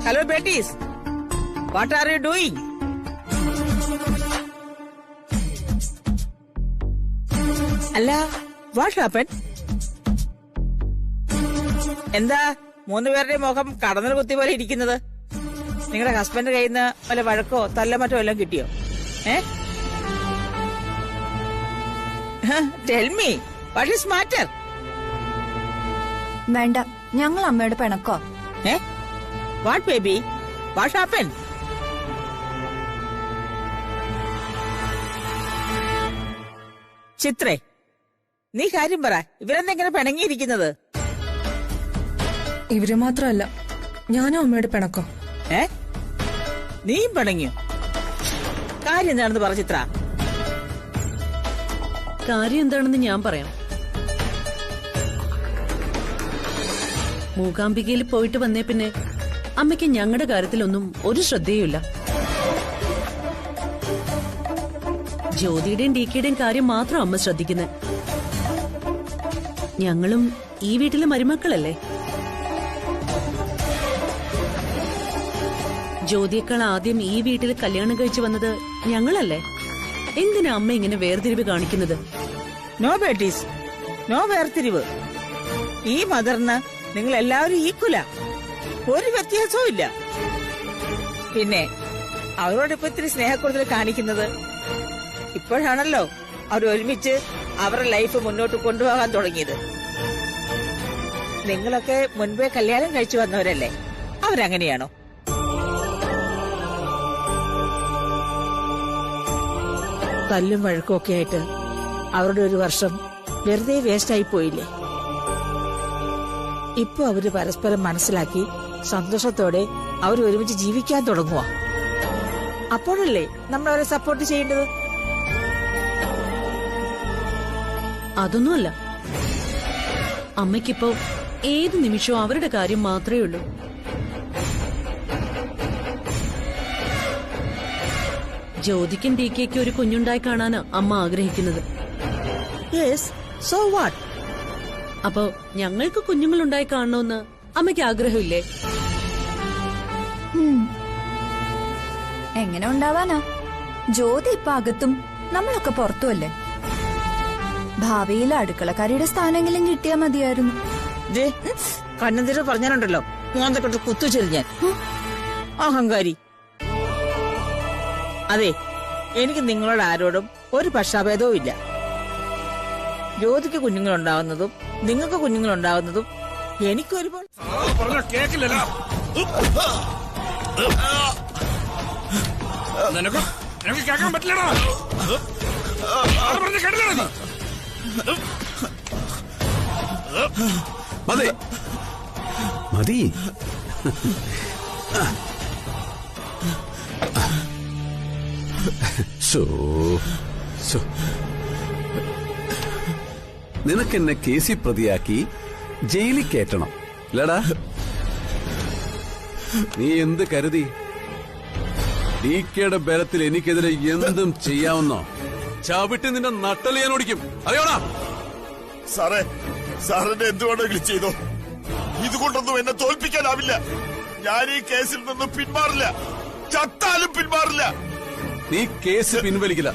Hello, Betties. What are you doing? Allah, what happened? എന്താ മൂന്നുപേരുടെ മുഖം കടന്നൽ കുത്തി പോലെ ഇരിക്കുന്നത്? നിങ്ങളുടെ ഹസ്ബൻഡ് കയ്യിൽ നിന്ന് വല്ല വഴക്കോ തല്ല മറ്റോ എല്ലാം കിട്ടിയോ? Tell me, what is matter? വേണ്ട, ഞങ്ങൾ അമ്മയുടെ പിണക്കോ. What baby? What happened? ചിത്രേ, നീ കാര്യം പറ. ഇവരെന്തെങ്ങനെ പിണങ്ങിയിരിക്കുന്നത്? ഇവര് മാത്രമല്ല, ഞാനും അമ്മയുടെ പിണക്കോ. നീയും പിണങ്ങിയോ? കാര്യം എന്താണെന്ന് പറ ചിത്ര. കാര്യം എന്താണെന്ന് ഞാൻ പറയാം. മൂകാംബികയിൽ പോയിട്ട് വന്നേ പിന്നെ അമ്മയ്ക്ക് ഞങ്ങളുടെ കാര്യത്തിലൊന്നും ഒരു ശ്രദ്ധയുമില്ല. ജ്യോതിയുടെയും ഡിക്കയുടെയും കാര്യം മാത്രം അമ്മ ശ്രദ്ധിക്കുന്നത്. ഞങ്ങളും ഈ വീട്ടിലെ മരുമക്കളല്ലേ. ജ്യോതിയേക്കാൾ ആദ്യം ഈ വീട്ടിൽ കല്യാണം കഴിച്ചു വന്നത് ഞങ്ങളല്ലേ. എന്തിനാ അമ്മ ഇങ്ങനെ വേർതിരിവ് കാണിക്കുന്നത്? നോ ബേട്ടീസ്, നോ വേർതിരിവ്. ഈ മദറിന് നിങ്ങൾ എല്ലാവരും ഈക്വലാ, ഒരു വ്യത്യാസവും ഇല്ല. പിന്നെ അവരോടിപ്പോ ഇത്തിരി സ്നേഹക്കൂടുതൽ കാണിക്കുന്നത് ഇപ്പോഴാണല്ലോ അവർ ഒരുമിച്ച് അവരുടെ ലൈഫ് മുന്നോട്ട് കൊണ്ടുപോകാൻ തുടങ്ങിയത്. നിങ്ങളൊക്കെ മുൻപേ കല്യാണം കഴിച്ചു വന്നവരല്ലേ, അവരങ്ങനെയാണോ? തല്ലും വഴക്കും ഒക്കെ ആയിട്ട് അവരുടെ ഒരു വർഷം വെറുതെ വേസ്റ്റായി പോയില്ലേ? ഇപ്പൊ അവര് പരസ്പരം മനസ്സിലാക്കി സന്തോഷത്തോടെ അവർ ഒരുമിച്ച് ജീവിക്കാൻ തുടങ്ങുക. അപ്പോഴല്ലേ നമ്മൾ അവരെ സപ്പോർട്ട് ചെയ്യേണ്ടത്? അതൊന്നുമല്ല. അമ്മയ്ക്കിപ്പോ ഏത് നിമിഷവും അവരുടെ കാര്യം മാത്രമേ ഉള്ളൂ. ജ്യോതിക്കും ഡിക്കയ്ക്കും ഒരു കുഞ്ഞുണ്ടായി കാണാനാ അമ്മ ആഗ്രഹിക്കുന്നത്. So what? അപ്പോ ഞങ്ങൾക്ക് കുഞ്ഞുങ്ങളുണ്ടായി കാണണമെന്ന് അമ്മയ്ക്ക് ആഗ്രഹമില്ലേ? എങ്ങനെ ഉണ്ടാവാനാ? ജ്യോതി ഇപ്പൊ അകത്തും നമ്മളൊക്കെ പുറത്തുമല്ലേ. ഭാവിയിൽ അടുക്കളക്കാരിയുടെ സ്ഥാനെങ്കിലും കിട്ടിയാ മതിയായിരുന്നു. കണ്ണന്തിര പറഞ്ഞാലുണ്ടല്ലോ മോന്തൊക്കെ കുത്തുചെറി ഞാൻ. അഹങ്കാരി. അതെ, എനിക്ക് നിങ്ങളോട് ആരോടും ഒരു പക്ഷാഭേദവും ഇല്ല. ജ്യോതിക്ക് കുഞ്ഞുങ്ങളുണ്ടാവുന്നതും നിങ്ങൾക്ക് കുഞ്ഞുങ്ങളുണ്ടാവുന്നതും എനിക്കൊരുപോലെ. കേൾക്കാൻ പറ്റില്ലടാ. മതി മതി. നിനക്കെന്നെ കേസിൽ പ്രതിയാക്കി ജയിലിൽ കയറ്റണം അല്ലടാ? നീ എന്ത് കരുതി? ഡിക്കയുടെ ബലത്തിൽ എനിക്കെതിരെ എന്തും ചെയ്യാവുന്നോ? ചവിട്ടി നിന്റെ നട്ടല് ഞാൻ ഓടിക്കും, അറിയോടാ? സാറേ, സാറിന്റെ എന്ത് വേണമെങ്കിലും ചെയ്തോ. ഇതുകൊണ്ടൊന്നും എന്നെ തോൽപ്പിക്കാനാവില്ല. ഞാൻ ഈ കേസിൽ നിന്ന് പിന്മാറില്ല, ചത്താലും പിന്മാറില്ല. നീ കേസ് പിൻവലിക്കില്ല.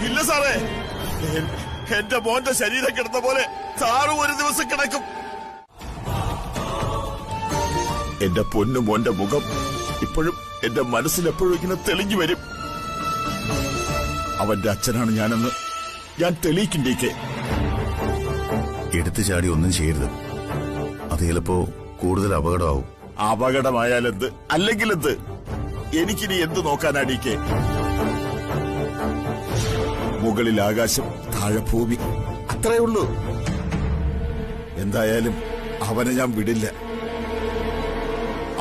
ഇല്ല സാറേ, എന്റെ മോന്റെ ശരീരം കിടന്ന പോലെ സാറും ഒരു ദിവസം കിടക്കും. എന്റെ പൊന്നു മോന്റെ മുഖം ഇപ്പോഴും എന്റെ മനസ്സിലെപ്പോഴും ഇങ്ങനെ തെളിഞ്ഞു വരും. അവന്റെ അച്ഛനാണ് ഞാനെന്ന് ഞാൻ തെളിയിക്കും. ഡിക്കേ, എടുത്തു ചാടി ഒന്നും ചെയ്യരുത്. അത് ചിലപ്പോ കൂടുതൽ അപകടമാവും. അപകടമായാലെന്ത്, അല്ലെങ്കിലെന്ത്? എനിക്കിനി എന്ത് നോക്കാനാ ഡിക്കേ? മുകളിൽ ആകാശം, താഴെ ഭൂമി, അത്രേ ഉള്ളൂ. എന്തായാലും അവനെ ഞാൻ വിടില്ല.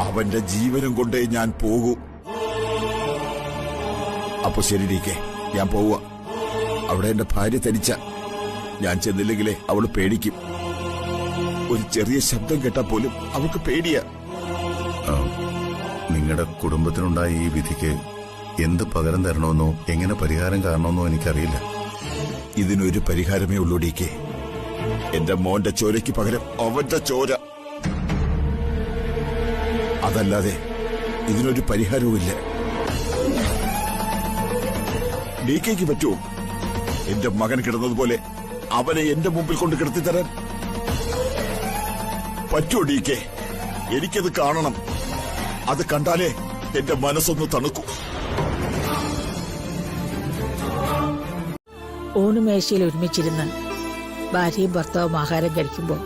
അവന്റെ ജീവനും കൊണ്ടേ ഞാൻ പോകൂ. അപ്പൊ ശരി ഡിക്കേ, ഞാൻ പോവുക. അവിടെ എന്റെ ഭാര്യ തനിച്ച. ഞാൻ ചെന്നില്ലെങ്കിലേ അവള് പേടിക്കും. ഒരു ചെറിയ ശബ്ദം കേട്ടാ പോലും അവൾക്ക് പേടിയാ. നിങ്ങളുടെ കുടുംബത്തിനുണ്ടായ ഈ വിധിക്ക് എന്ത് പകരം തരണമെന്നോ എങ്ങനെ പരിഹാരം കാണണമെന്നോ എനിക്കറിയില്ല. ഇതിനൊരു പരിഹാരമേ ഉള്ളൂ DK. എന്റെ മോന്റെ ചോരയ്ക്ക് പകരം അവന്റെ ചോര. അതല്ലാതെ ഇതിനൊരു പരിഹാരവുമില്ല. DKക്ക് പറ്റുമോ എന്റെ മകൻ കിടന്നതുപോലെ അവനെ എന്റെ മുമ്പിൽ കൊണ്ട് കിടത്തിത്തരാൻ? പറ്റുമോ DK? എനിക്കത് കാണണം. അത് കണ്ടാലേ എന്റെ മനസ്സൊന്ന് തണുക്കൂ. ഊണുമേശയിൽ ഒരുമിച്ചിരുന്ന് ഭാര്യയും ഭർത്താവും ആഹാരം കഴിക്കുമ്പോൾ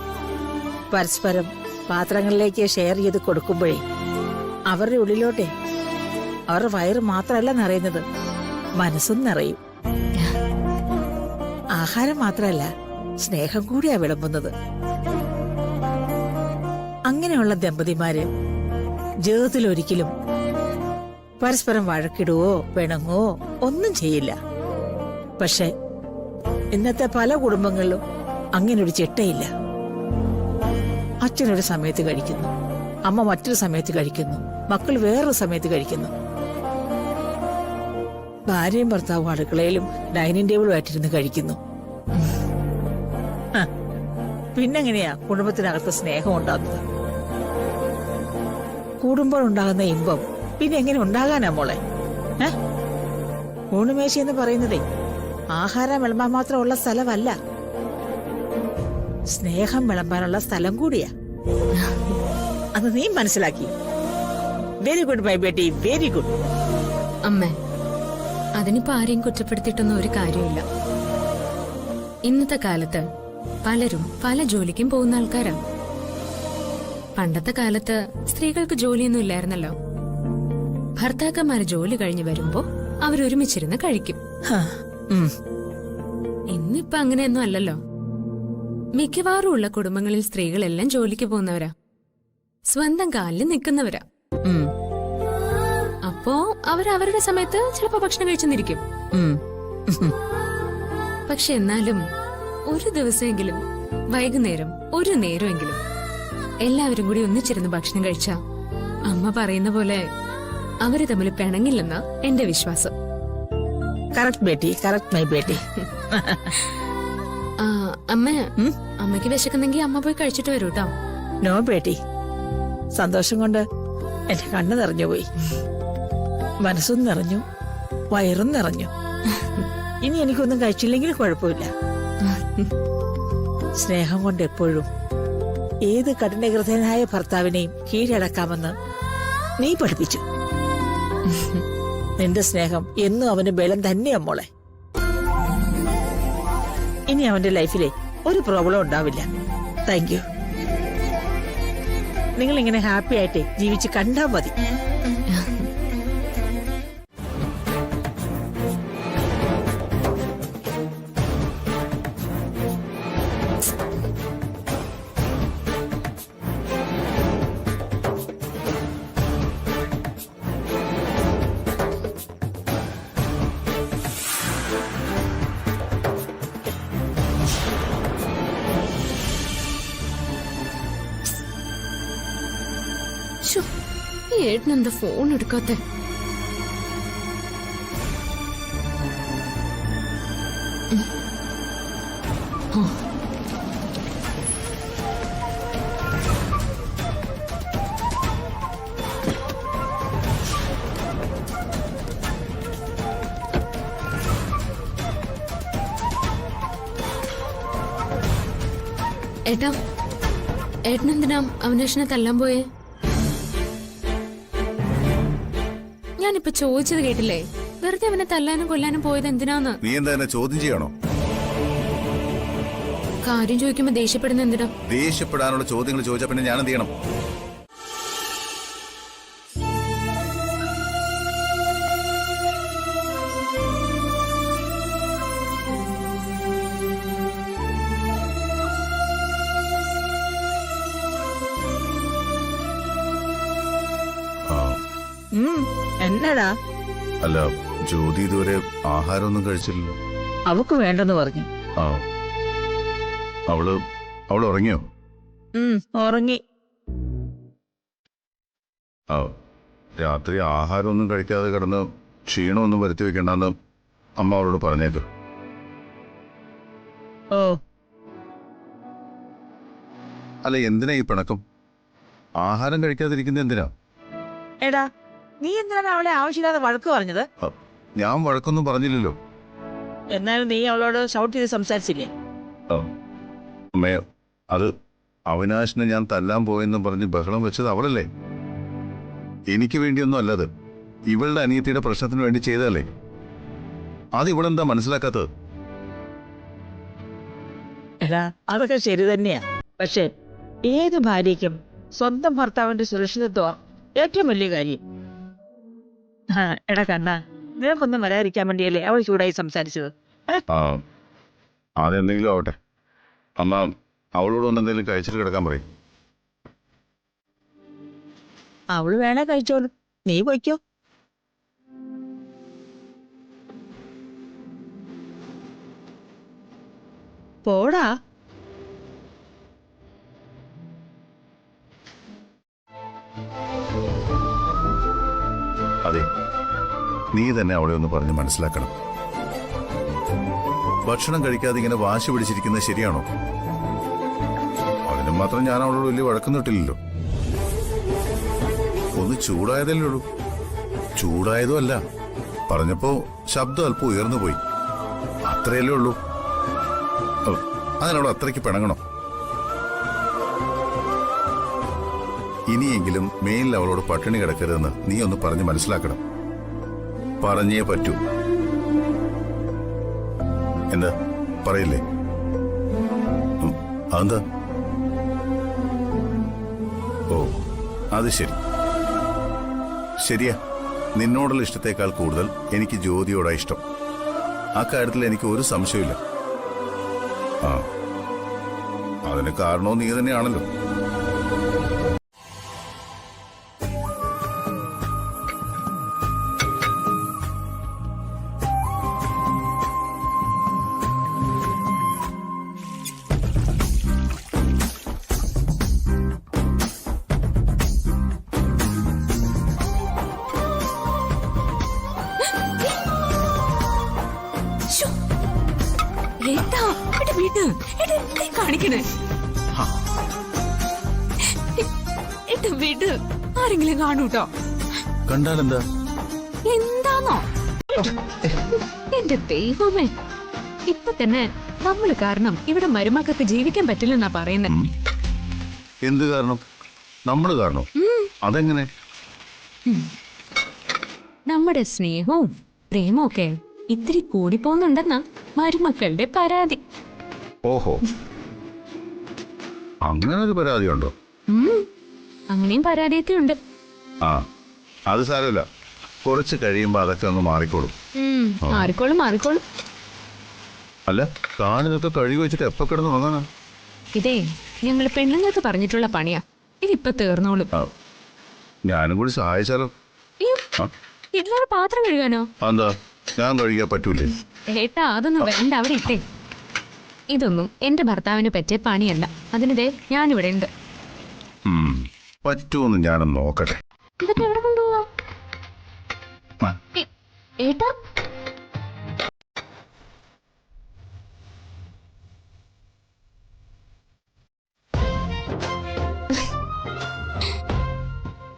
പരസ്പരം പാത്രങ്ങളിലേക്ക് ഷെയർ ചെയ്ത് കൊടുക്കുമ്പോഴേ അവരുടെ ഉള്ളിലോട്ടെ അവരുടെ വയറ് മാത്രമല്ല നിറയുന്നത്, മനസ്സും നിറയും. ആഹാരം മാത്രമല്ല, സ്നേഹം കൂടിയാ വിളമ്പുന്നത്. അങ്ങനെയുള്ള ദമ്പതിമാര് ജീവിതത്തിൽ ഒരിക്കലും പരസ്പരം വഴക്കിടുവോ പിണങ്ങുവോ ഒന്നും ചെയ്യില്ല. പക്ഷെ ഇന്നത്തെ പല കുടുംബങ്ങളിലും അങ്ങനൊരു ചിട്ടയില്ല. അച്ഛനൊരു സമയത്ത് കഴിക്കുന്നു, അമ്മ മറ്റൊരു സമയത്ത് കഴിക്കുന്നു, മക്കൾ വേറൊരു സമയത്ത് കഴിക്കുന്നു. ഭാര്യയും ഭർത്താവും അടുക്കളയിലും ഡൈനിങ് ടേബിളുമായിട്ടിരുന്ന് കഴിക്കുന്നു. പിന്നെങ്ങനെയാ കുടുംബത്തിനകത്ത് സ്നേഹം ഉണ്ടാകുന്നത്? കൂടുമ്പോൾ ഉണ്ടാകുന്ന ഇമ്പം പിന്നെ എങ്ങനെ ഉണ്ടാകാനാ മോളെ? ഊണുമേശ എന്ന് പറയുന്നതേ ആഹാരം വിളമ്പാൻ മാത്രമുള്ള സ്ഥലമല്ല, സ്നേഹം വിളമ്പാനുള്ള സ്ഥലം കൂടിയാ. അത് നീ മനസ്സിലാക്കി. Very good my Beti, very good. അമ്മേ, അതിനിപ്പോ ആരെയും കുറ്റപ്പെടുത്തിയിട്ടൊന്നും ഒരു കാര്യമില്ല. ഇന്നത്തെ കാലത്ത് പലരും പല ജോലിക്കും പോകുന്ന ആൾക്കാരാണ്. പണ്ടത്തെ കാലത്ത് സ്ത്രീകൾക്ക് ജോലിയൊന്നും ഇല്ലായിരുന്നല്ലോ. ഭർത്താക്കന്മാര് ജോലി കഴിഞ്ഞ് വരുമ്പോ അവരൊരുമിച്ചിരുന്ന് കഴിക്കും. ഇന്നിപ്പോ അങ്ങനെയൊന്നും അല്ലല്ലോ. മിക്കവാറും ഉള്ള കുടുംബങ്ങളിൽ സ്ത്രീകളെല്ലാം ജോലിക്ക് പോകുന്നവരാ, സ്വന്തം കാലിൽ നിൽക്കുന്നവരാ. അപ്പോ അവരവരുടെ സമയത്ത് ചിലപ്പോ ഭക്ഷണം കഴിച്ചെന്നിരിക്കും. പക്ഷെ എന്നാലും ഒരു ദിവസമെങ്കിലും വൈകുന്നേരം ഒരു നേരമെങ്കിലും എല്ലാവരും കൂടി ഒന്നിച്ചിരുന്ന് ഭക്ഷണം കഴിച്ചാ അമ്മ പറയുന്ന പോലെ അവര് തമ്മിൽ പിണങ്ങില്ലെന്ന എന്റെ വിശ്വാസം. Correct Beti, correct my Beti. അമ്മ, അമ്മയ്ക്ക് വിശക്കുന്നെങ്കിൽ അമ്മ പോയി കഴിച്ചിട്ട് വരൂ കേട്ടോ. നോ ബേട്ടി, സന്തോഷം കൊണ്ട് എന്റെ കണ്ണ് നിറഞ്ഞുപോയി, മനസ്സും നിറഞ്ഞു, വയറും നിറഞ്ഞു. ഇനി എനിക്കൊന്നും കഴിച്ചില്ലെങ്കിൽ കുഴപ്പമില്ല. സ്നേഹം കൊണ്ട് എപ്പോഴും ഏത് കഠിനഹൃദയനായ ഭർത്താവിനെയും കീഴടക്കാമെന്ന് നീ പഠിപ്പിച്ചു. നിന്റെ സ്നേഹം എന്നും അവന് ബലം തന്നെയാ മോളെ. ഇനി അവന്റെ ലൈഫിലെ ഒരു പ്രോബ്ലം ഉണ്ടാവില്ല. Thank you. നിങ്ങൾ ഇങ്ങനെ ഹാപ്പി ആയിട്ട് ജീവിച്ച് കണ്ടാ മതി. ഈ ഏട്ടനെന്താ ഫോൺ എടുക്കാത്തെ? ഏട്ടാ, ഏട്ടനെന്തിനാ അവിനാശിനെ തല്ലാൻ പോയേ? ഞാനിപ്പോ ചോദിച്ചത് കേട്ടില്ലേ? വെറുതെ അവനെ തല്ലാനും കൊല്ലാനും പോയത് എന്തിനാന്ന്? നീ എന്താ എന്നെ ചോദ്യം ചെയ്യണോ? കാര്യം ചോദിക്കുമ്പോ ദേഷ്യപ്പെടുന്ന എന്തിനാ? ദേഷ്യപ്പെടാനുള്ള ചോദ്യങ്ങൾ ചോദിച്ചാ പിന്നെ ഞാൻ എന്ത് ചെയ്യണം? എന്നടാ? അല്ല, ജ്യോതി ഇതുവരെ ആഹാരമൊന്നും കഴിച്ചില്ലല്ലോ. അവക്ക് വേണ്ടെന്ന് പറഞ്ഞു. ആ, അവള് ഉറങ്ങിയോ? ഉറങ്ങി. ആ, രാത്രി ആഹാരമൊന്നും കഴിക്കാതെ കിടന്ന് ക്ഷീണമൊന്നും വരുത്തി വെക്കണ്ടെന്ന് അമ്മ അവളോട് പറഞ്ഞേക്ക്. ഓ, അല്ല, എന്തിനാ ഈ പിണക്കം? ആഹാരം കഴിക്കാതിരിക്കുന്നത് എന്തിനാ? എടാ, നീ എന്തിനാണ് അവളെ ആവശ്യമില്ലാതെ വഴക്ക് പറഞ്ഞത്? ഞാൻ വഴക്കൊന്നും പറഞ്ഞില്ലല്ലോ. എന്നാലും നീ അവളോട് ഷൗട്ട് ചെയ്ത് സംസാരിച്ചില്ലേ? അമ്മേ, അത് അവിനാശിനെ ഞാൻ തല്ലാൻ പോയെന്ന് പറഞ്ഞ് ബഹളം വെച്ചത് അവളല്ലേ. എനിക്ക് വേണ്ടിയൊന്നും അല്ലത്, ഇവളുടെ അനിയത്തിയുടെ പ്രശ്നത്തിന് വേണ്ടി ചെയ്തതല്ലേ. അത് ഇവളെന്താ മനസ്സിലാക്കാത്തത്? എടാ, അതൊക്കെ ശരി തന്നെയാ. പക്ഷെ ഏത് ഭാര്യയ്ക്കും സ്വന്തം ഭർത്താവിന്റെ സുരക്ഷിതത്വം ഏറ്റവും വലിയ കാര്യം. എടാ കണ്ണാ, നിനക്കൊന്നും വരാതിരിക്കാൻ വേണ്ടിയല്ലേ അവൾ ചൂടായി സംസാരിച്ചത്? അതെന്തെങ്കിലും ആവട്ടെ. അമ്മ അവളോട് ഒന്ന് എന്തെങ്കിലും കഴിച്ചിട്ട് കിടക്കാൻ പറയും. അവള് വേണേ കഴിച്ചോളൂ, നീ പോയിക്കോ. പോടാ. അതെ, നീ തന്നെ അവളെ ഒന്ന് പറഞ്ഞ് മനസ്സിലാക്കണം. ഭക്ഷണം കഴിക്കാതെ ഇങ്ങനെ വാശി പിടിച്ചിരിക്കുന്നത് ശരിയാണോ? അതിന് മാത്രം ഞാൻ അവളോട് വലിയ വഴക്കുന്നിട്ടില്ലല്ലോ. ഒന്ന് ചൂടായതല്ലേ ഉള്ളൂ. ചൂടായതും അല്ല, പറഞ്ഞപ്പോ ശബ്ദം അല്പം ഉയർന്നു പോയി, അത്രയല്ലേ ഉള്ളൂ. അതിനോട് അത്രയ്ക്ക് പിണങ്ങണം. ഇനിയെങ്കിലും മേലിൽ അവളോട് പട്ടിണി കിടക്കരുതെന്ന് നീ ഒന്ന് പറഞ്ഞ് മനസ്സിലാക്കണം. പറഞ്ഞേ പറ്റൂ. എന്താ പറയില്ലേ? അതെന്താ? ഓ, അത് ശരി. ശരിയാ, നിന്നോടുള്ള ഇഷ്ടത്തെക്കാൾ കൂടുതൽ എനിക്ക് ജ്യോതിയോടാ ഇഷ്ടം. ആ കാര്യത്തിൽ എനിക്ക് ഒരു സംശയമില്ല. അതിന് കാരണവും നീ തന്നെയാണല്ലോ. വീട് ആരെങ്കിലും കാണൂട്ടോ. കണ്ടാലെന്താ? എന്താന്നോ എന്റെ ദൈവമേ, ഇപ്പൊ തന്നെ നമ്മള് കാരണം ഇവിടെ മരുമക്കൾക്ക് ജീവിക്കാൻ പറ്റില്ലെന്നാ പറയുന്നത്. എന്ത് കാരണം? നമ്മള് കാരണം? അതെങ്ങനെ? നമ്മുടെ സ്നേഹവും പ്രേമവും ഒക്കെ ഇത്തിരി കൂടിപ്പോന്നുണ്ടെന്നാ മരുമക്കളുടെ പരാതി. ഓഹോ, അങ്ങനെ ഒരു പരാതി ഉണ്ടോ? അങ്ങനെയും പരാതിയൊക്കെ ഉണ്ട്. അത് സാരമില്ല, കുറച്ച് കഴിയുമ്പോ അതൊക്കെ ഒന്ന് മാറിക്കോളും. മാറിക്കോളും. അല്ല, താനിതൊക്കെ കഴുകി വെച്ചിട്ട് എപ്പോ കിടന്ന് ഉറങ്ങാനാ? ഇതേ ഞങ്ങൾ പെണ്ണുങ്ങൾക്ക് പറഞ്ഞിട്ടുള്ള പണിയാ, ഇതിപ്പൊ തീർന്നോളും. ഞാനും കൂടി സഹായിച്ചാലോ? ഇതിലൊരു പാത്രം കഴുകാനോ? എന്താ, ഞാൻ കഴുകിയാ പറ്റൂലേ? ഏട്ടാ, അതൊന്നും വേണ്ട, അവിടെ ഇട്ടേ. ഇതൊന്നും എന്റെ ഭർത്താവിന് പറ്റിയ പണിയല്ല. അതിനിതേ ഞാനിവിടെ ഉണ്ട്. പറ്റുമെന്ന് ഞാനൊന്ന് നോക്കട്ടെ. ഇതൊക്കെ എവിടെ കൊണ്ടുപോവാ ഏട്ടാ?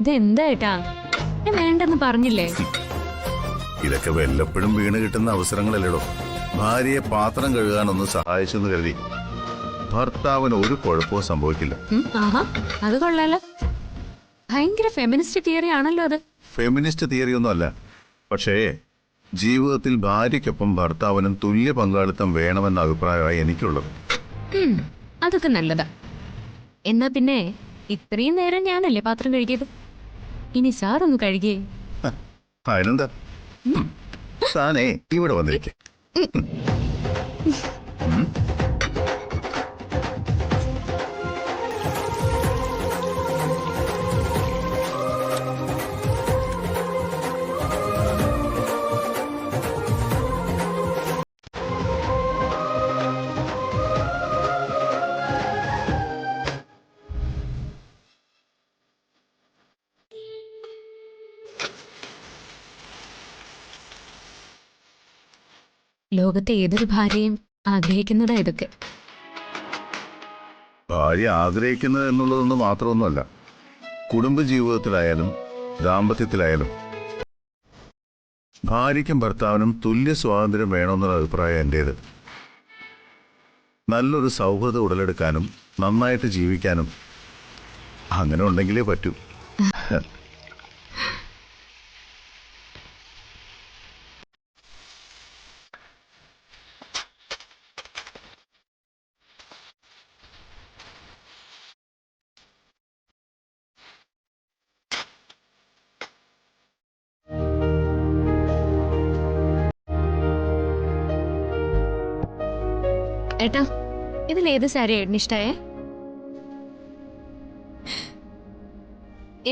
ഇതെന്താ ഏട്ടാ, ഞാൻ വേണ്ടെന്ന് പറഞ്ഞില്ലേ? ഇതൊക്കെ വല്ലപ്പോഴും വീണ് കിട്ടുന്ന അവസരങ്ങളല്ലേടോ. ഭാര്യയെ പാത്രം കഴുകാനൊന്ന് സഹായിച്ചെന്ന് കരുതി ഭർത്താവിന് ഒരു കുഴപ്പവും സംഭവിക്കില്ല. അത് കൊള്ളാലോ. ഭയങ്കര ഫെമിനിസ്റ്റ് തിയറി ആണല്ലോ അത്. ഫെമിനിസ്റ്റ് തിയറി ഒന്നും അല്ല, പക്ഷേ ജീവിതത്തിൽ ഭാര്യയ്ക്കൊപ്പം ഭർത്താവിനും തുല്യ പങ്കാളിത്തം വേണമെന്ന അഭിപ്രായമായി എനിക്കുള്ളത്. അതൊക്കെ നല്ലതാ. എന്നാ പിന്നെ ഇത്രയും നേരം ഞാനല്ലേ പാത്രം കഴുകിയത്, ഇനി സാറൊന്ന് കഴുകിയേ. അതിനെന്താ, താനേ ഇവിടെ വന്നിരിക്കേ. ലോകത്തെ ഏതൊരു ഭാര്യയും ആഗ്രഹിക്കുന്നതാ ഇതൊക്കെ. ഭാര്യ ആഗ്രഹിക്കുന്നത് എന്നുള്ളതൊന്നും മാത്രമൊന്നുമല്ല, കുടുംബജീവിതത്തിലായാലും ദാമ്പത്യത്തിലായാലും ഭാര്യയ്ക്കും ഭർത്താവിനും തുല്യ സ്വാതന്ത്ര്യം വേണമെന്നുള്ള അഭിപ്രായം എൻ്റേത്. നല്ലൊരു സൗഹൃദം ഉടലെടുക്കാനും നന്നായിട്ട് ജീവിക്കാനും അങ്ങനെ ഉണ്ടെങ്കിലേ പറ്റൂ. ഏട്ടാ, ഇതിലേത് സാരി ഏട്ടന് ഇഷ്ടായേ?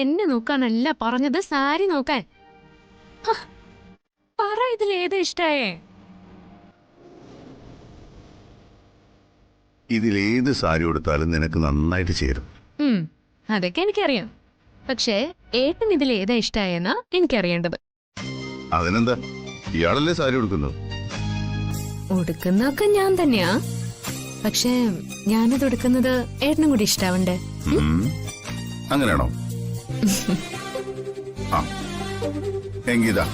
എന്നെ നോക്കാനല്ല പറഞ്ഞത്, സാരി നോക്കാൻ. ഹ, പറ, ഇതിലേത് ഇഷ്ടായേ? ഇതിലേത് സാരി കൊടുത്താലും നിനക്ക് നന്നായിട്ട് ചേരും. അതൊക്കെ എനിക്കറിയാം. പക്ഷേ ഏട്ടൻ ഇതിലേതാ ഇഷ്ടായെന്നാ എനിക്കറിയേണ്ടത്. അതിനെന്താ, ഇയാളല്ലേ സാരി കൊടുക്കുന്നത്? ഉടുക്കുന്നൊക്കെ ഞാൻ തന്നെയാ. പക്ഷേ ഞാനത് ഉടുക്കുന്നത് ഏട്ടനും കൂടി ഇഷ്ടാവണ്ടേ? അങ്ങനെയാണോ? ആ, എങ്കിതാ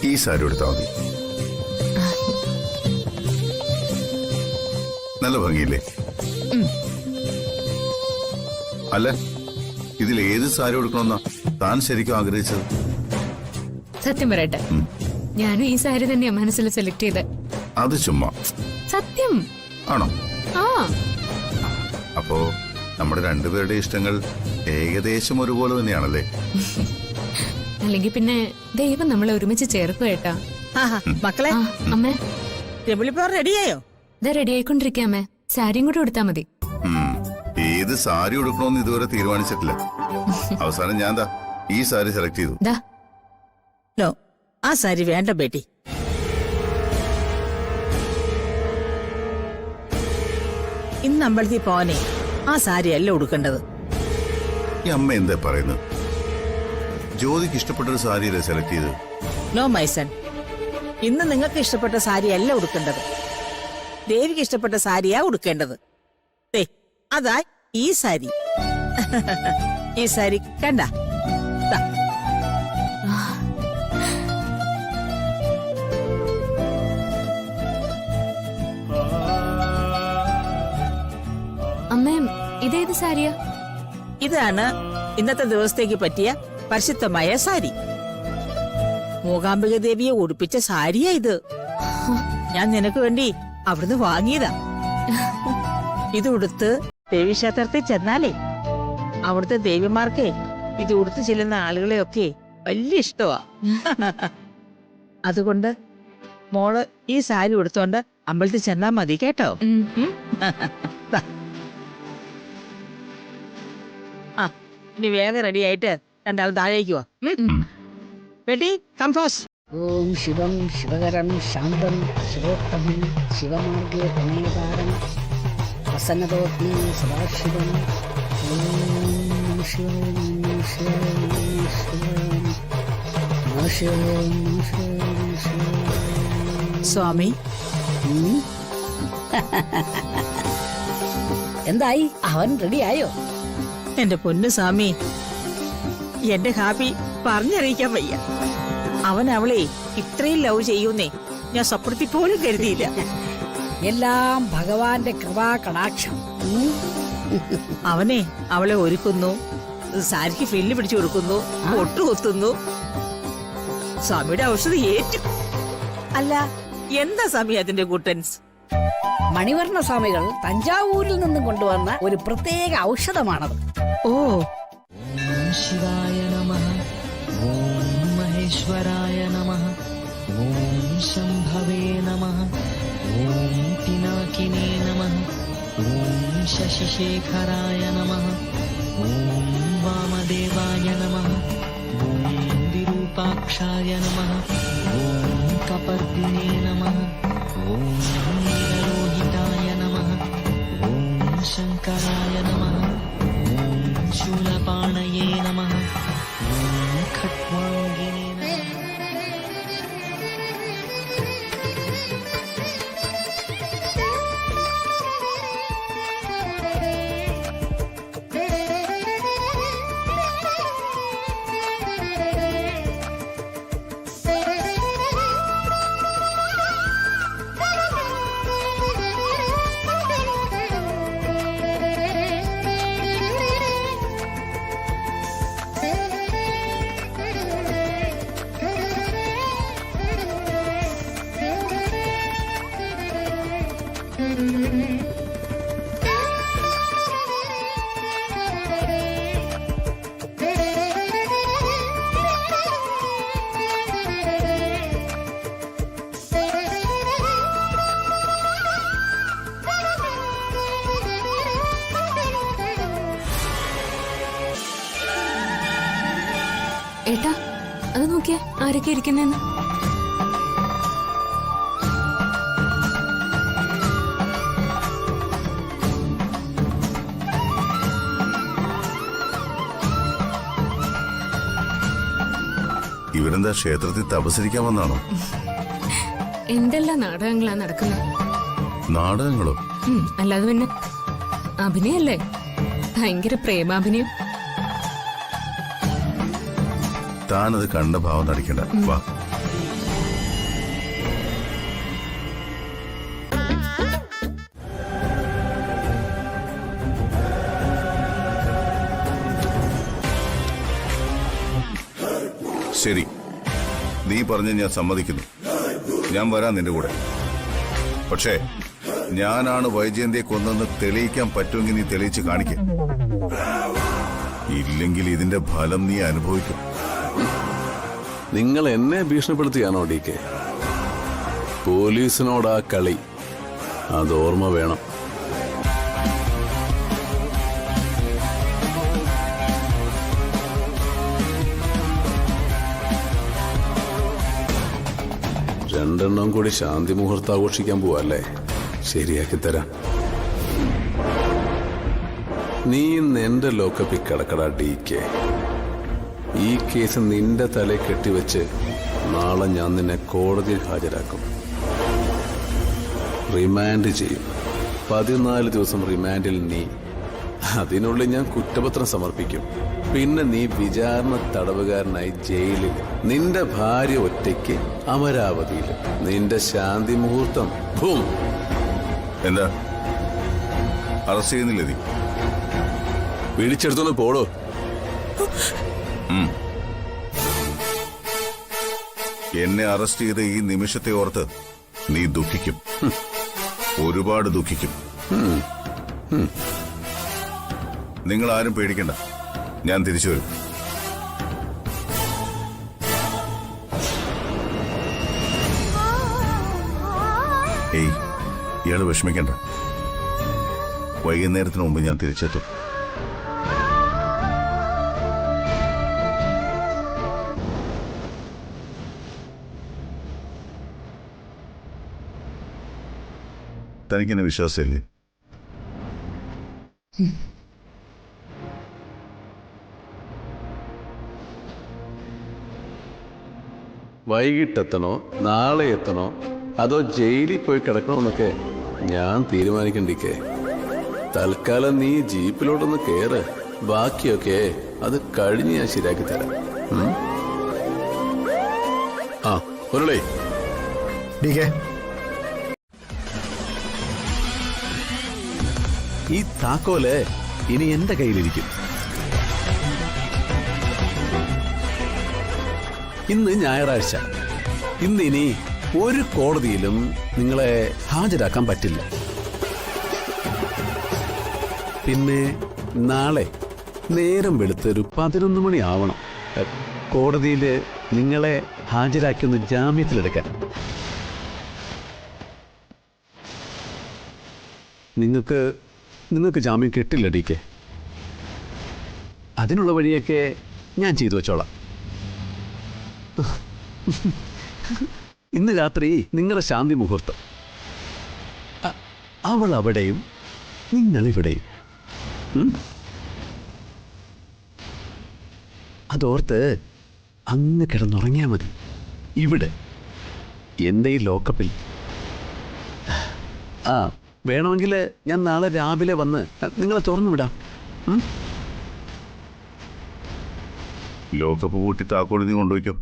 ഈ സാരി എടുത്താൽ മതി. നല്ല ഭംഗിയില്ലേ? അല്ല, ഇതിൽ ഏത് സാരി കൊടുക്കണമെന്നാ താൻ ശരിക്കും ആഗ്രഹിച്ചത്? സത്യം പറയട്ടെ, ഞാനും ഈ സാരി തന്നെയാ മനസ്സിൽ സെലക്ട് ചെയ്ത്. അത് ചുമ്മാ. സത്യം. ആണോ? ആ. അപ്പോ നമ്മുടെ രണ്ടുപേരുടെ ഇഷ്ടങ്ങൾ ഏകദേശം ഒരുപോലെ തന്നെയാണല്ലേ? അല്ലെങ്കിൽ പിന്നെ ദൈവം നമ്മളെ ഒരുമിച്ച് ചേർക്കും ഏട്ടാ. മക്കളെ, അമ്മേ, റെഡിയായോ? ഇതാ റെഡി ആയിക്കൊണ്ടിരിക്കുക അമ്മേ. സാരിയും കൂടെ കൊടുത്താ മതി. ഏത് സാരി ഉടുക്കണമെന്ന് ഇതുവരെ തീരുമാനിച്ചിട്ടില്ല. അവസാനം ഞാൻ ഈ സാരി സെലക്ട് ചെയ്തു. നോ, ആ സാരി വേണ്ട ബേട്ടി. ഇന്ന് അമ്പലത്തിൽ പോവാനേ ആ സാരി അല്ല ഉടുക്കേണ്ടത്. ഈ അമ്മ എന്താ പറയുന്നത്? ജ്യോതിക്ക് ഇഷ്ടപ്പെട്ടൊരു സാരിയല്ലേ സെലക്ട് ചെയ്ത്? നോ മൈ സൺ, ഇന്ന് നിങ്ങൾക്ക് ഇഷ്ടപ്പെട്ട സാരി അല്ല ഉടുക്കേണ്ടത്. ദേവിക്ക് ഇഷ്ടപ്പെട്ട സാരിയാ ഉടുക്കേണ്ടത്. അതാ ഈ സാരി. ഈ സാരി കണ്ട. അമ്മേ, ഇതേത് സാരിയാ? ഇതാണ് ഇന്നത്തെ ദിവസത്തേക്ക് പറ്റിയ പരിശുദ്ധമായ സാരി. മൂകാംബിക ദേവിയെ ഉടുപ്പിച്ച സാരിയാ ഇത്. ഞാൻ നിനക്ക് വേണ്ടി അവിടുന്ന് വാങ്ങിയതാ. ഇത് ഉടുത്ത് ദേവീക്ഷേത്രത്തിൽ ചെന്നാലേ അവിടുത്തെ ദേവിമാർക്കേ ഇത് ഉടുത്ത് ചെല്ലുന്ന ആളുകളെയൊക്കെ വലിയ ഇഷ്ടമാ. അതുകൊണ്ട് മോള് ഈ സാരി ഉടുത്തോണ്ട് അമ്പലത്തിൽ ചെന്നാ മതി കേട്ടോ. ആ, ഇനി വേഗം റെഡി ആയിട്ട് രണ്ടാളും താഴേക്ക് വാ. വെട്ടി കംഫോസ്. ഓം ശിവം ശിവകരം ശാന്തം ശിവോത്തമം ശിവമാർഗേ പ്രണയകാരം പ്രസന്നതോത്മി സദാശിവം. ഓം ശിവായ നമഃ ശിവായ നമഃ ശിവായ നമഃ ശിവായ. സ്വാമി, എന്തായി? അവൻ റെഡിയായോ? എന്റെ പൊന്നു സ്വാമി, എന്റെ ഹാപ്പി പറഞ്ഞറിയിക്കാൻ വയ്യ. അവൻ അവളെ ഇത്രയും ലവ് ചെയ്യൂന്നേ ഞാൻ സ്വപ്നത്തിൽ പോലും കരുതിയില്ല. എല്ലാം ഭഗവാന്റെ കൃപാ കടാക്ഷം. അവനെ അവളെ ഒരുക്കുന്നു, സാരിക്ക് ഫ്രില്ല് പിടിച്ചു കൊടുക്കുന്നു, ഒട്ടുകുത്തുന്നു. സ്വാമിയുടെ ഔഷധം ഏറ്റു. അല്ല, എന്താ സ്വാമി അതിന്റെ ഗുട്ടൻസ്? മണിവർണ്ണ സ്വാമികൾ തഞ്ചാവൂരിൽ നിന്നും കൊണ്ടുവന്ന ഒരു പ്രത്യേക ഔഷധമാണത്. ഓ, ശിവായ നമഃ. ഓം മഹേശ്വരായ നമഃ. ഓം ശംഭവേ നമഃ. ഓം പിനാകിനേ നമഃ. ഓം ശശിശേഖരായ നമഃ. ഓം വാമദേവായ നമഃ. ഓം വിരൂപാക്ഷായ നമഃ. ഓം കപർദിനേ നമഃ. ഓം നീലലോഹിതായ നമഃ. ഓം ശങ്കരായ നമഃ. ഓം ശൂലപാണയേ നമഃ. ഓം ഏട്ടാ അത് നോക്കിയേ ആരൊക്കെ ഇരിക്കുന്നെന്ന്. ഇവരെന്താ ക്ഷേത്രത്തിൽ തപസരിക്കാൻ വന്നാണോ? എന്തെല്ലാം നാടകങ്ങളാ നടക്കുന്നത്. നാടകങ്ങളോ? അല്ലാതെ പിന്നെ അഭിനയല്ലേ, ഭയങ്കര പ്രേമാഭിനയം. താനത് കണ്ട ഭാവം നടിക്കണ്ട. വാ. ശരി, നീ പറഞ്ഞ് ഞാൻ സമ്മതിക്കുന്നു. ഞാൻ വരാം നിന്റെ കൂടെ. പക്ഷേ ഞാനാണ് വൈജയന്തിയെ കൊന്നെന്ന് തെളിയിക്കാൻ പറ്റുമെങ്കിൽ നീ തെളിയിച്ച് കാണിക്കും. ഇല്ലെങ്കിൽ ഇതിന്റെ ഫലം നീ അനുഭവിക്കും. നിങ്ങൾ എന്നെ ഭീഷണിപ്പെടുത്തിയാണോ DK? പോലീസിനോടാ കളി, അത് ഓർമ്മ വേണം. രണ്ടെണ്ണം കൂടി ശാന്തി മുഹൂർത്തം ആഘോഷിക്കാൻ പോവല്ലേ? ശരിയാക്കി തരാം. നീ എന്റെ ലോക്കപ്പിൽ കിടക്കടാ DK. ഈ കേസ് നിന്റെ തല കെട്ടിവെച്ച് നാളെ ഞാൻ നിന്നെ കോടതിയിൽ ഹാജരാക്കും. റിമാൻഡ് ചെയ്യും. 14 ദിവസം റിമാൻഡിൽ നീ. അതിനുള്ളിൽ ഞാൻ കുറ്റപത്രം സമർപ്പിക്കും. പിന്നെ നീ വിചാരണ തടവുകാരനായി ജയിലിൽ, നിന്റെ ഭാര്യ ഒറ്റയ്ക്ക് അമരാവതിയിൽ. നിന്റെ ശാന്തി മുഹൂർത്തം ഭൂം. എന്താ അറസ്റ്റ് ചെയ്യുന്നില്ല നീ? പിടിച്ചെടുത്തോന്ന് പോടോ. എന്നെ അറസ്റ്റ് ചെയ്ത ഈ നിമിഷത്തെ ഓർത്ത് നീ ദുഃഖിക്കും, ഒരുപാട് ദുഃഖിക്കും. നിങ്ങൾ ആരും പേടിക്കണ്ട, ഞാൻ തിരിച്ചു വരും. ഏയ്, ഇയാള് വിഷമിക്കണ്ട. വൈകുന്നേരത്തിന് മുമ്പ് ഞാൻ തിരിച്ചെത്തും. തനിക്കെന്നെ വിശ്വാസമില്ലേ? വൈകിട്ടെത്തണോ, നാളെ എത്തണോ, അതോ ജയിലിൽ പോയി കിടക്കണമെന്നൊക്കെ ഞാൻ തീരുമാനിക്കണ്ടിക്കേ. തൽക്കാലം നീ ജീപ്പിലോട്ടൊന്ന് കേറ്. ബാക്കിയൊക്കെ അത് കഴിഞ്ഞ് ഞാൻ ശരിയാക്കി തരാം. ആ മുരളി, ഈ താക്കോല് ഇനി എന്റെ കയ്യിലിരിക്കും. ഇന്ന് ഞായറാഴ്ച. ഇനി ഒരു കോടതിയിലും നിങ്ങളെ ഹാജരാക്കാൻ പറ്റില്ല. പിന്നെ നാളെ നേരം വെളുത്തൊരു 11 മണി ആവണം കോടതിയിൽ നിങ്ങളെ ഹാജരാക്കിയൊന്ന് ജാമ്യത്തിലെടുക്കാൻ. നിങ്ങൾക്ക് ജാമ്യം കിട്ടില്ല DK. അതിനുള്ള വഴിയൊക്കെ ഞാൻ ചെയ്തു വെച്ചോളാം. ഇന്ന് രാത്രി നിങ്ങളുടെ ശാന്തി മുഹൂർത്തം. അവൾ അവിടെയും നിങ്ങളിവിടെയും. അതോർത്ത് അങ്ങ് കിടന്നുറങ്ങിയാൽ മതി. ഇവിടെ എൻ്റെ ഈ ലോക്കപ്പിൽ. വേണമെങ്കിൽ ഞാൻ നാളെ രാവിലെ വന്ന് നിങ്ങളെ തുറന്നു വിടാം. ലോക്കപ്പ് കൂട്ടി താക്കോൽ നീ കൊണ്ടുപോയിക്കോ.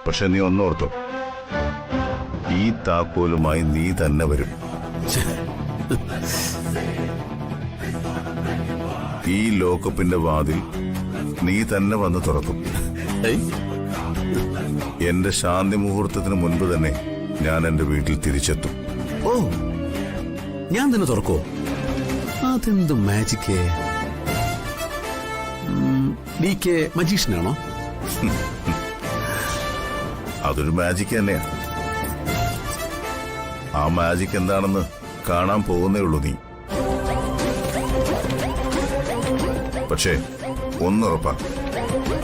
പക്ഷെ നീ ഒന്നോർത്തോ, ഈ താക്കോലുമായി നീ തന്നെ വരും. ഈ ലോക്കപ്പിന്റെ വാതിൽ നീ തന്നെ വന്ന് തുറക്കും. എന്റെ ശാന്തി മുഹൂർത്തത്തിന് മുൻപ് തന്നെ ഞാൻ എന്റെ വീട്ടിൽ തിരിച്ചെത്തും. ഓ, ഞാൻ തന്നെ തുറക്കോ? അതെന്ത് മാജിക്കേ! DK മജീഷ്യനാണോ? അതൊരു മാജിക് തന്നെയാ. ആ മാജിക് എന്താണെന്ന് കാണാൻ പോകുന്നേ ഉള്ളൂ നീ. പക്ഷേ ഒന്നുറപ്പാ,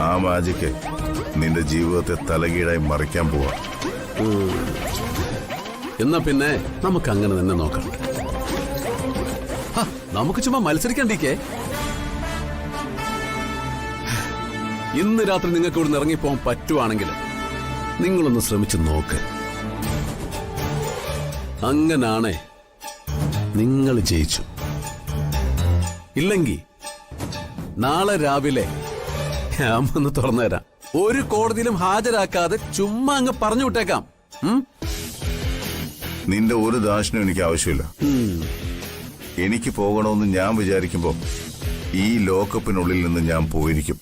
ആ മാജിക്ക് നിന്റെ ജീവിതത്തെ തലകീഴായി മറിക്കാൻ പോവാ. എന്നാ പിന്നെ നമുക്ക് അങ്ങനെ തന്നെ നോക്കാം. നമുക്ക് ചുമ്മാ മത്സരിക്കണ്ടീക്കേ. ഇന്ന് രാത്രി നിങ്ങൾക്ക് ഇവിടുന്ന് ഇറങ്ങിപ്പോകാൻ പറ്റുവാണെങ്കിൽ നിങ്ങളൊന്ന് ശ്രമിച്ചു നോക്ക്. അങ്ങനാണേ നിങ്ങൾ ജയിച്ചു. ഇല്ലെങ്കിൽ നാളെ രാവിലെ ഞാൻ വന്ന് തുറന്നുതരാം. ഒരു കോടതിയിലും ഹാജരാക്കാതെ ചുമ്മാ അങ്ങ് പറഞ്ഞു വിട്ടേക്കാം. നിന്റെ ഒരു ദാശനും എനിക്ക് ആവശ്യമില്ല. എനിക്ക് പോകണമെന്ന് ഞാൻ വിചാരിക്കുമ്പോ ഈ ലോക്കപ്പിനുള്ളിൽ നിന്ന് ഞാൻ പോയിരിക്കും.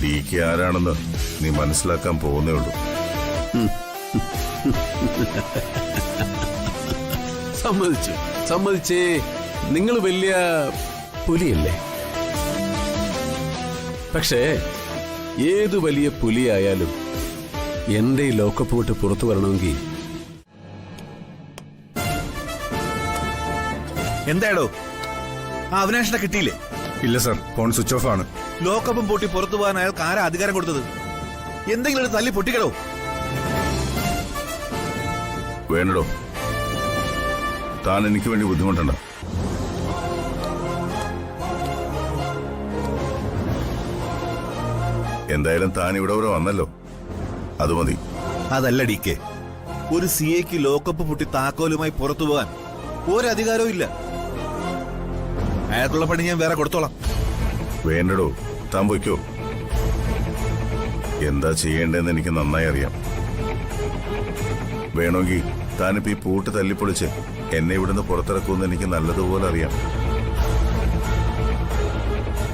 DK ആരാണെന്ന് നീ മനസ്സിലാക്കാൻ പോകുന്നേ ഉള്ളൂ. സമ്മതിച്ചേ. നിങ്ങൾ വലിയ പുലിയല്ലേ? പക്ഷേ ഏതു വലിയ പുലിയായാലും എന്റെ ഈ ലോക്കപ്പ് വിട്ട് പുറത്തു വരണമെങ്കിൽ എന്താടോ ആ അവിനാഷിനെ കിട്ടിയില്ലേ? ഇല്ല സർ, ഫോൺ സ്വിച്ച് ഓഫ് ആണ്. ലോക്കപ്പും പൊട്ടി പുറത്തു പോകാൻ അയാൾക്ക് ആരാ അധികാരം കൊടുത്തത്? എന്തെങ്കിലും ഒരു തല്ലി പൊട്ടിക്കടോ. വേണ്ടടോ, താൻ എനിക്ക് വേണ്ടി ബുദ്ധിമുട്ടണ്ട. എന്തായാലും താൻ ഇവിടെ വരെ വന്നല്ലോ, അത് മതി. അതല്ല DK, ഒരു CAക്ക് ലോക്കപ്പ് പൊട്ടി താക്കോലുമായി പുറത്തു പോകാൻ ഒരധികാരവും ഇല്ല. അയാൾക്കുള്ള പണി ഞാൻ വേറെ കൊടുത്തോളാം. വേണ്ടടോ, താൻ പൊയ്ക്കോ. എന്താ ചെയ്യേണ്ടതെന്ന് എനിക്ക് നന്നായി അറിയാം. വേണമെങ്കിൽ താനിപ്പോ ഈ പൂട്ട് തല്ലിപ്പൊളിച്ച് എന്നെ ഇവിടുന്ന് പുറത്തിറക്കുമെന്ന് എനിക്ക് നല്ലതുപോലെ അറിയാം.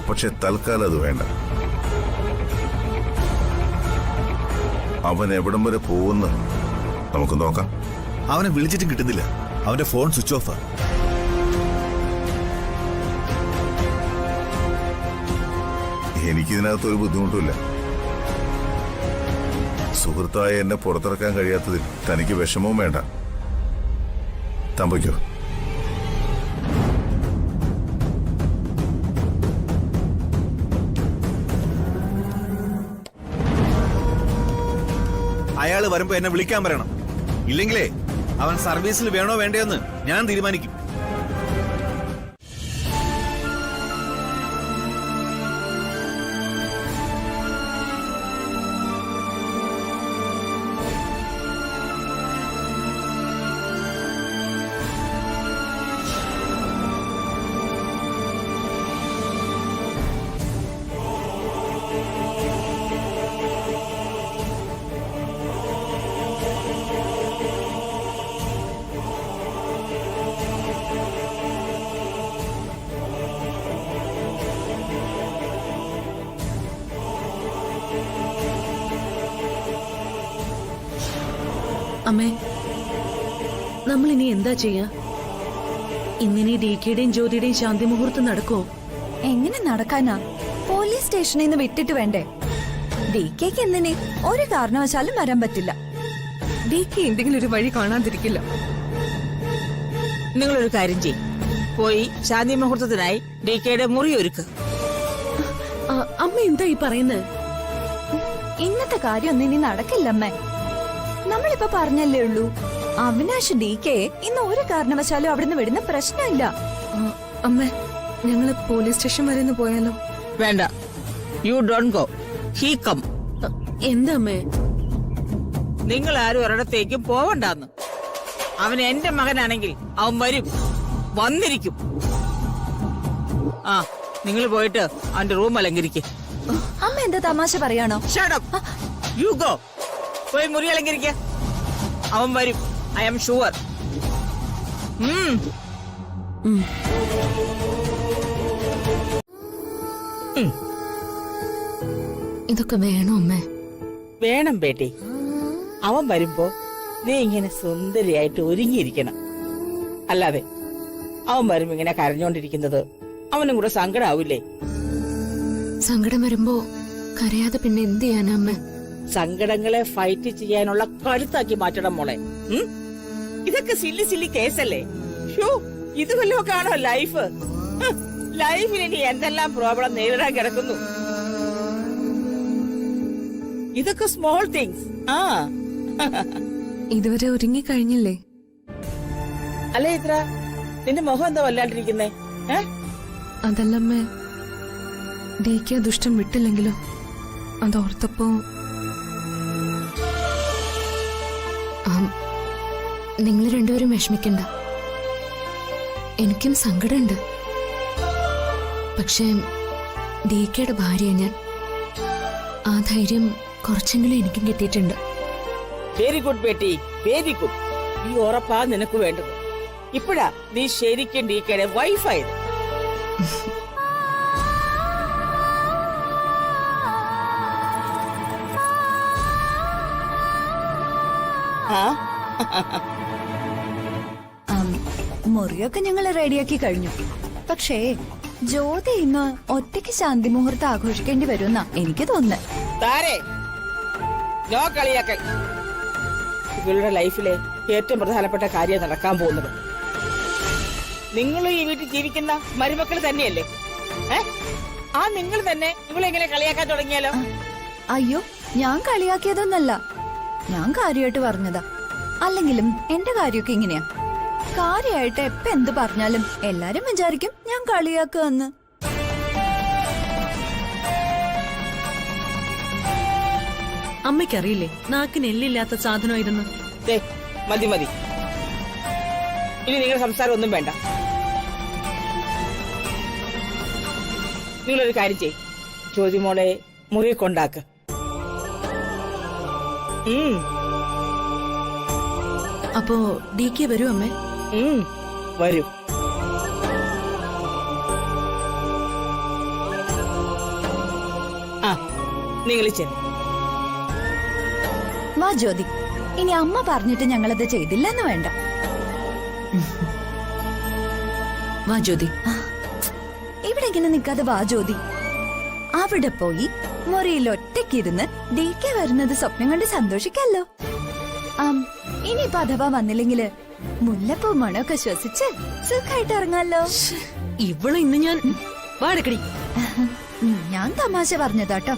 പക്ഷെ തൽക്കാലം അത് വേണ്ട. അവൻ എവിടം വരെ പോകുന്ന നമുക്ക് നോക്കാം. അവനെ വിളിച്ചിട്ടും കിട്ടുന്നില്ല. അവന്റെ ഫോൺ സ്വിച്ച് ഓഫാ. എനിക്കിതിനകത്ത് ഒരു ബുദ്ധിമുട്ടുമില്ല. സുഹൃത്തായ എന്നെ പുറത്തിറക്കാൻ കഴിയാത്തതിൽ തനിക്ക് വിഷമവും വേണ്ട. തമ്പയ്ക്കോ. അയാള് വരുമ്പോ എന്നെ വിളിക്കാൻ പറയണം. ഇല്ലെങ്കിലേ അവൻ സർവീസിൽ വേണോ വേണ്ടയോന്ന് ഞാൻ തീരുമാനിക്കും. അമ്മേ, നമ്മളിനി എന്താ ചെയ്യാ? ഇന്നിനി DKയുടെയും ജ്യോതിയുടെയും ശാന്തി മുഹൂർത്തം നടക്കുമോ? എങ്ങനെ നടക്കാനാ? പോലീസ് സ്റ്റേഷനിൽ നിന്ന് വിട്ടിട്ട് വേണ്ടേ? DKക്ക് എന്തിന് ഒരു കാരണവശാലും വരാൻ പറ്റില്ല. DK എന്തെങ്കിലും ഒരു വഴി കാണാതിരിക്കില്ല. നിങ്ങളൊരു കാര്യം ചെയ്യും, പോയി ശാന്തി മുഹൂർത്തത്തിനായി DKയുടെ മുറി ഒരുക്ക്. അമ്മ എന്താ ഈ പറയുന്നത്? ഇന്നത്തെ കാര്യമൊന്നും ഇനി നടക്കില്ലമ്മേ. നമ്മളിപ്പോ പറഞ്ഞല്ലേ ഉള്ളൂ, അവിനാഷ് DK ഇന്ന് ഒരു കാരണവശാലും അവിടുന്ന് വിടുന്ന പ്രശ്നമില്ല. അമ്മ, ഞങ്ങള് പോലീസ് സ്റ്റേഷൻ വരെ ഒന്ന് പോയാലോ? വേണ്ട, you don't go, he come. എന്താ അമ്മേ? നിങ്ങൾ ആരും ഒരിടത്തേക്കും പോവണ്ടെന്ന്. അവൻ എന്റെ മകനാണെങ്കിൽ അവൻ വരും, വന്നിരിക്കും. ആ, നിങ്ങൾ പോയിട്ട് അവന്റെ റൂം അലങ്കരിക്കും. അമ്മ എന്താ തമാശ പറയാണോ? Shut up. You go. പോയി മുറി അലങ്കരിക്ക. അവൻ വരും, ഐ ആം ഷുവർ. ഇതൊക്കെ വേണോ അമ്മേ? വേണം ബേട്ടി. അവൻ വരുമ്പോ നീ ഇങ്ങനെ സുന്ദരിയായിട്ട് ഒരുങ്ങിയിരിക്കണം. അല്ലാതെ അവൻ വരുമ്പോ ഇങ്ങനെ കരഞ്ഞോണ്ടിരിക്കുന്നത് അവനും കൂടെ സങ്കടാവൂലേ? സങ്കടം വരുമ്പോ കരയാതെ പിന്നെ എന്ത് ചെയ്യാനാ അമ്മ? സങ്കടങ്ങളെ ഫൈറ്റ് ചെയ്യാനുള്ള കരുത്താക്കി മാറ്റണം മോളെ. ഇതൊക്കെ സില്ലി സില്ലി കേസല്ലേ? ഇത് വല്ലതൊക്കെ ആണോ ലൈഫ്? ലൈഫിൽ ഇനി എന്തെല്ലാം പ്രോബ്ലം നേരിടാൻ കിടക്കുന്നു. ഇതൊക്കെ സ്മോൾ തിങ്സ്. ആ ഇതുവരെ ഒരുങ്ങി കഴിഞ്ഞില്ലേ? അല്ലേ ഇത്ര നിന്റെ മുഖം എന്താ വല്ലാണ്ടിരിക്കുന്നേ? അതല്ലമ്മേ, ഡിക്ക് ദുഷ്ടം വിട്ടില്ലെങ്കിലോ അതോർത്തപ്പോ നിങ്ങൾ രണ്ടുപേരും വിഷമിക്കണ്ട. എനിക്കും സങ്കടമുണ്ട്. പക്ഷേ ഡിക്കയുടെ ഭാര്യ ഞാൻ. ആ ധൈര്യം കുറച്ചെങ്കിലും എനിക്കും കിട്ടിയിട്ടുണ്ട്. Very good Beti, very good. ഈ ഉറപ്പാ നിനക്ക് വേണ്ടത്. ഇപ്പഴാ നീ ശരിക്കും ഡിക്കയുടെ വൈഫായത്. മുറിയൊക്കെ ഞങ്ങൾ റെഡിയാക്കി കഴിഞ്ഞു. പക്ഷേ ജ്യോതി ഇന്ന് ഒറ്റയ്ക്ക് ശാന്തി മുഹൂർത്തം ആഘോഷിക്കേണ്ടി വരുമെന്നാ എനിക്ക് തോന്നുന്നത്. ഇവളുടെ ലൈഫിലെ ഏറ്റവും പ്രധാനപ്പെട്ട കാര്യം നടക്കാൻ പോകുന്നത്. നിങ്ങൾ ഈ വീട്ടിൽ ജീവിക്കുന്ന മരുമക്കൾ തന്നെയല്ലേ? ആ നിങ്ങൾ തന്നെ ഇവളെങ്ങനെ കളിയാക്കാൻ തുടങ്ങിയാലോ? അയ്യോ, ഞാൻ കളിയാക്കിയതൊന്നല്ല, ഞാൻ കാര്യമായിട്ട് പറഞ്ഞതാ. അല്ലെങ്കിലും എന്റെ കാര്യമൊക്കെ ഇങ്ങനെയാ. കാര്യമായിട്ട് എപ്പ എന്ത് പറഞ്ഞാലും എല്ലാരും വിചാരിക്കും ഞാൻ കളിയാക്കുവെന്ന്. അമ്മയ്ക്കറിയില്ലേ നാക്കിന് എല്ലില്ലാത്ത സാധനമായിരുന്നു. മതി മതി, ഇനി നിങ്ങൾ സംസാരം ഒന്നും വേണ്ട. നിങ്ങളൊരു കാര്യം ചെയ്യ്, ജ്യോതിമോളെ മുറി കൊണ്ടാക്ക്. അപ്പോ ഡി കെ വരൂ അമ്മേ? വരൂ. ആ നിങ്ങൾ ചെന്ന് വാ ജ്യോതി. ഇനി അമ്മ പറഞ്ഞിട്ട് ഞങ്ങളത് ചെയ്തില്ലെന്ന് വേണ്ട. വാ ജ്യോതി. ഇവിടെ ഇങ്ങനെ നിൽക്കാതെ വാ ജ്യോതി. അവിടെ പോയി മുറിയിൽ ഒറ്റയ്ക്കിരുന്ന് ഡി കെ വരുന്നത് സ്വപ്നം കണ്ട് സന്തോഷിക്കല്ലോ. ഇനിയിപ്പോ അഥവാ വന്നില്ലെങ്കില് മുല്ലപ്പൂ മണമൊക്കെ ശ്വസിച്ച് സുഖമായിട്ട് ഇറങ്ങാലോ. ഇവളെ ഇന്ന് ഞാൻ വാടക്കടി. ഞാൻ തമാശ പറഞ്ഞതാട്ടോ.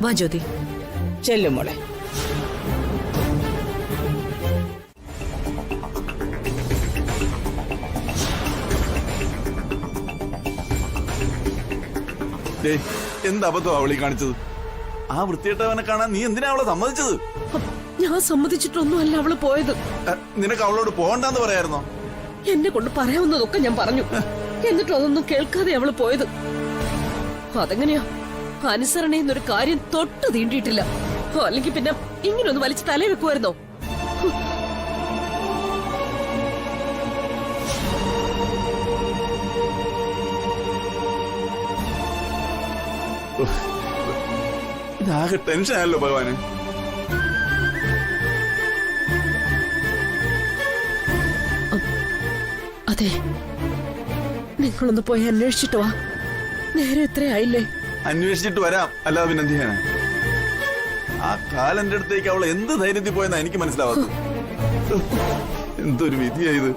വാ ജ്യോതി. ചെല്ലും മോളെ. എന്ത് അബദ്ധം അവളി കാണിച്ചത്? ആ വൃത്തികെട്ടവനെ കാണാൻ നീ എന്തിനാ അവളെ സമ്മതിച്ചത്? ഞാൻ സമ്മതിച്ചിട്ടൊന്നുമല്ല അവള് പോയത്. നിനക്ക് അവളോട് പോകണ്ടെന്ന് പറയായിരുന്നോ? എന്നെ കൊണ്ട് പറയാവുന്നതൊക്കെ ഞാൻ പറഞ്ഞു. എന്നിട്ടും അതൊന്നും കേൾക്കാതെ അവള് പോയത്. അതെങ്ങനെയാ? അനുസരണയെന്നൊരു കാര്യം തൊട്ട് തീണ്ടിയിട്ടില്ല. അല്ലെങ്കിൽ പിന്നെ ഇങ്ങനൊന്ന് വലിച്ച് തലേ വെക്കുമായിരുന്നോ? ഇതാകെ ടെൻഷനായല്ലോ ഭഗവാന്. അതെ, നിങ്ങളൊന്ന് പോയി അന്വേഷിച്ചിട്ട് വാ. നേരെ എത്രയായില്ലേ? അന്വേഷിച്ചിട്ട് വരാം, അല്ലാതെ പിന്നെ എന്ത് ചെയ്യാനാ? ആ കാലന്റെ അടുത്തേക്ക് അവൾ എന്ത് ധൈര്യത്തിൽ പോയെന്നാ എനിക്ക് മനസ്സിലാവാത്തത്. എന്തൊരു വിധിയായത്.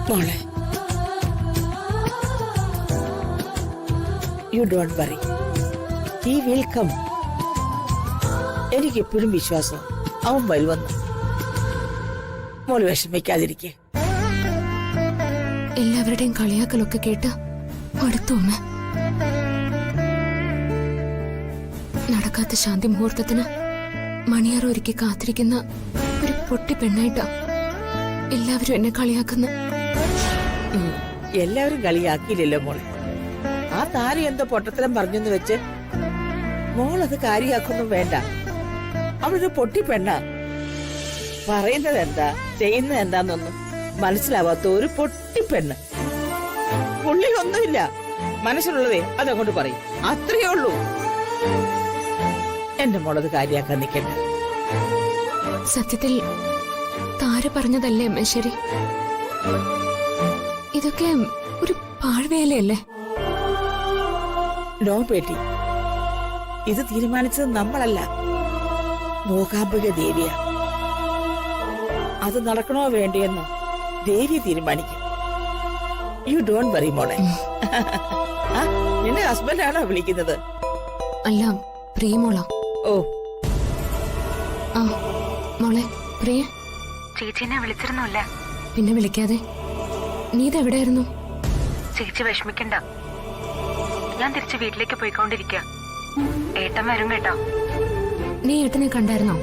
മോളെ, you don't worry, he will come. എനിക്കെപ്പോഴും വിശ്വാസം അവൻ വരുമെന്ന്. മോള് വിഷമിക്കാതിരിക്കെ. എല്ലാവരുടെയും കളിയാക്കലൊക്കെ കേട്ട് അടുത്തു അമ്മ. നടക്കാത്ത ശാന്തി മുഹൂർത്തത്തിന് മണിയാറ് ഒരുക്കി കാത്തിരിക്കുന്ന ഒരു പൊട്ടി പെണ്ണായിട്ടാ എല്ലാവരും എന്നെ കളിയാക്കുന്ന. എല്ലാവരും കളിയാക്കിയില്ലല്ലോ മോളെ. ആ താര എന്തോ പൊട്ടത്തരം പറഞ്ഞെന്ന് വെച്ച് മോളത് കാര്യാക്കൊന്നും വേണ്ട. അവളൊരു പൊട്ടി പെണ്ണ. പറയുന്നത് എന്താ ചെയ്യുന്നത് എന്താന്നൊന്നും മനസ്സിലാവാത്ത ഒരു പൊട്ടിപ്പെണ്ണ്. പുള്ളി ഒന്നുമില്ല, മനസ്സിലുള്ളതേ അതങ്ങോട്ട് പറയും, അത്രയേ ഉള്ളൂ. എന്റെ മോളത് കാര്യാക്കാൻ നിൽക്കണ്ട. സത്യത്തിൽ താര പറഞ്ഞതല്ലേ അമ്മ ശരി? ഇതൊക്കെ ഒരു പാഴ്വേലയല്ലേ? നോ പേട്ടി, ഇത് തീരുമാനിച്ചത് നമ്മളല്ല, മൂകാംബിക ദേവിയാ. അത് നടക്കണോ വേണ്ടിയെന്നോ ദേവി തീരുമാനിക്കും. യു ഡോണ്ട് വറി മോളെ. നിന്റെ ഹസ്ബൻഡാണോ വിളിക്കുന്നത്? അല്ല, പ്രിയമോളാ. ഓ, ആ മോളെ പ്രിയ. ചേച്ചിനെ വിളിച്ചിരുന്നില്ല. പിന്നെ വിളിക്കാതെ നീ ഇതെവിടെയായിരുന്നു? ചേച്ചി വിഷമിക്കണ്ട, ഞാൻ തിരിച്ച് വീട്ടിലേക്ക് പോയിക്കൊണ്ടിരിക്കുക. ഏട്ടൻ വരും കേട്ടോ. നീ ഏട്ടനെ കണ്ടായിരുന്നോ?